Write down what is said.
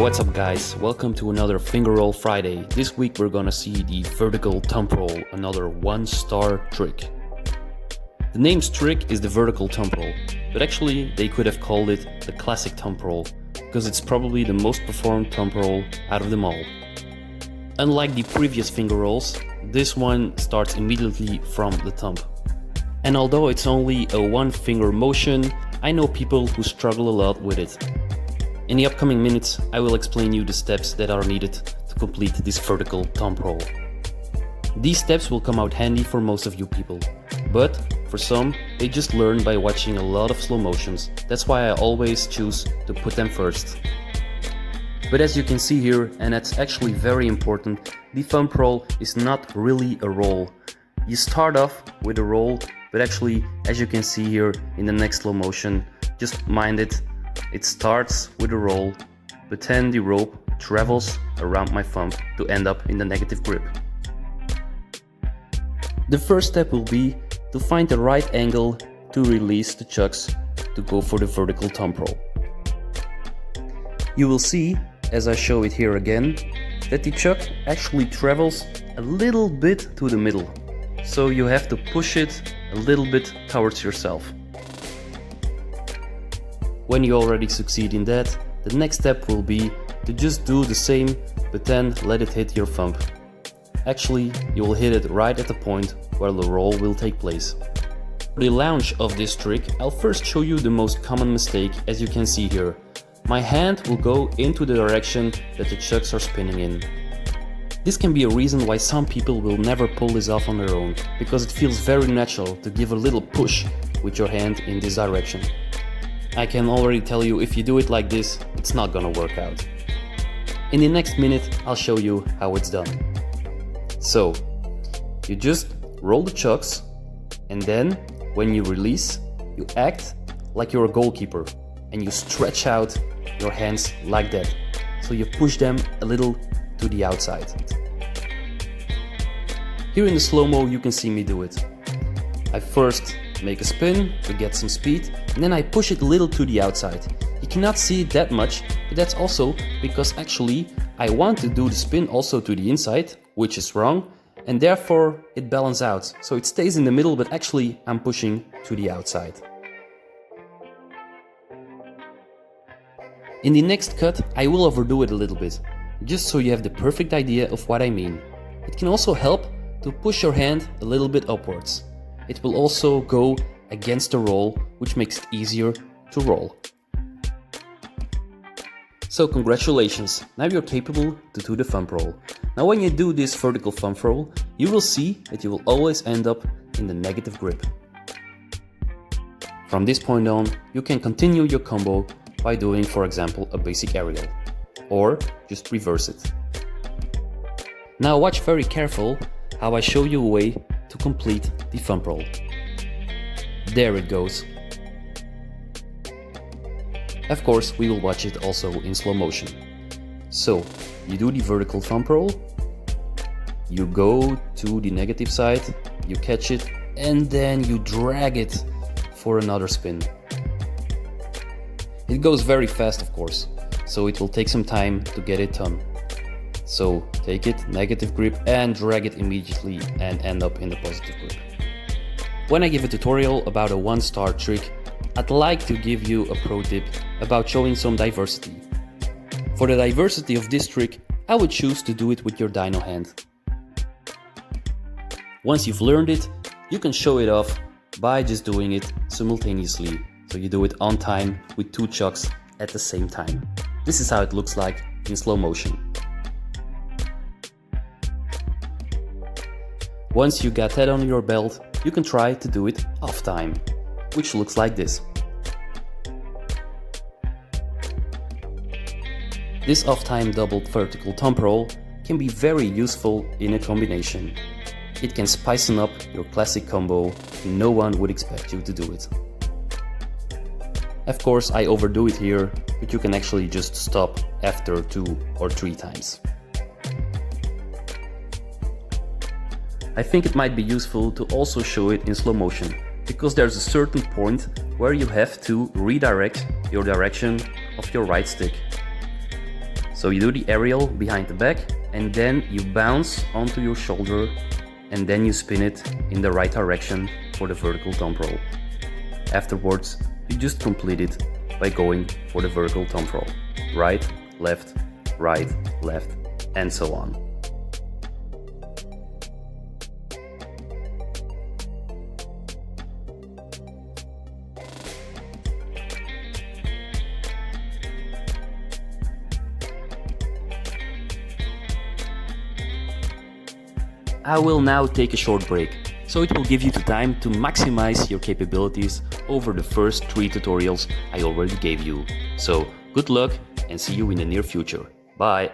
what's up guys, welcome to another Fingerroll Friday. This week we're gonna see the vertical thumb roll, another 1-star trick. The name's trick is the vertical thumb roll, but actually they could have called it the classic thumb roll, because it's probably the most performed thumb roll out of them all. Unlike the previous finger rolls, this one starts immediately from the thumb. And although it's only a one-finger motion, I know people who struggle a lot with it. In the upcoming minutes, I will explain you the steps that are needed to complete this vertical thumb roll. These steps will come out handy for most of you people, but for some, they just learn by watching a lot of slow motions. That's why I always choose to put them first. But as you can see here, and that's actually very important, the thumb roll is not really a roll. You start off with a roll, but actually, as you can see here in the next slow motion, just mind it. It starts with a roll, but then the rope travels around my thumb to end up in the negative grip. The first step will be to find the right angle to release the chucks to go for the vertical thumb roll. You will see, as I show it here again, that the chuck actually travels a little bit to the middle. So you have to push it a little bit towards yourself. When you already succeed in that, the next step will be to just do the same, but then let it hit your thumb. Actually, you will hit it right at the point where the roll will take place. For the launch of this trick, I'll first show you the most common mistake, as you can see here. My hand will go into the direction that the chucks are spinning in. This can be a reason why some people will never pull this off on their own, because it feels very natural to give a little push with your hand in this direction. I can already tell you, if you do it like this, it's not gonna work out. In the next minute, I'll show you how it's done. So, you just roll the chucks, and then, when you release, you act like you're a goalkeeper, and you stretch out your hands like that. So you push them a little to the outside. Here in the slow-mo, you can see me do it. I first make a spin to get some speed, and then I push it a little to the outside. You cannot see it that much, but that's also because actually I want to do the spin also to the inside, which is wrong, and therefore it balances out. So it stays in the middle, but actually I'm pushing to the outside. In the next cut, I will overdo it a little bit, just so you have the perfect idea of what I mean. It can also help to push your hand a little bit upwards. It will also go against the roll, which makes it easier to roll. So congratulations, now you're capable to do the thumb roll. Now when you do this vertical thumb roll, you will see that you will always end up in the negative grip. From this point on, you can continue your combo by doing, for example, a basic aerial, or just reverse it. Now watch very careful how I show you a way to complete the thumb roll. There it goes. Of course, we will watch it also in slow motion. So, you do the vertical thumb roll, you go to the negative side, you catch it, and then you drag it for another spin. It goes very fast, of course, so it will take some time to get it done. So take it, negative grip, and drag it immediately and end up in the positive grip. When I give a tutorial about a 1-star trick, I'd like to give you a pro tip about showing some diversity. For the diversity of this trick, I would choose to do it with your dyno hand. Once you've learned it, you can show it off by just doing it simultaneously. So you do it on time with 2 chucks at the same time. This is how it looks like in slow motion. Once you got that on your belt, you can try to do it off time, which looks like this. This off time doubled vertical thumb roll can be very useful in a combination. It can spice up your classic combo, and no one would expect you to do it. Of course, I overdo it here, but you can actually just stop after 2 or 3 times. I think it might be useful to also show it in slow motion, because there's a certain point where you have to redirect your direction of your right stick. So you do the aerial behind the back, and then you bounce onto your shoulder, and then you spin it in the right direction for the vertical thumb roll. Afterwards, you just complete it by going for the vertical thumb roll. Right, left, and so on. I will now take a short break, so it will give you the time to maximize your capabilities over the first 3 tutorials I already gave you. So good luck and see you in the near future. Bye!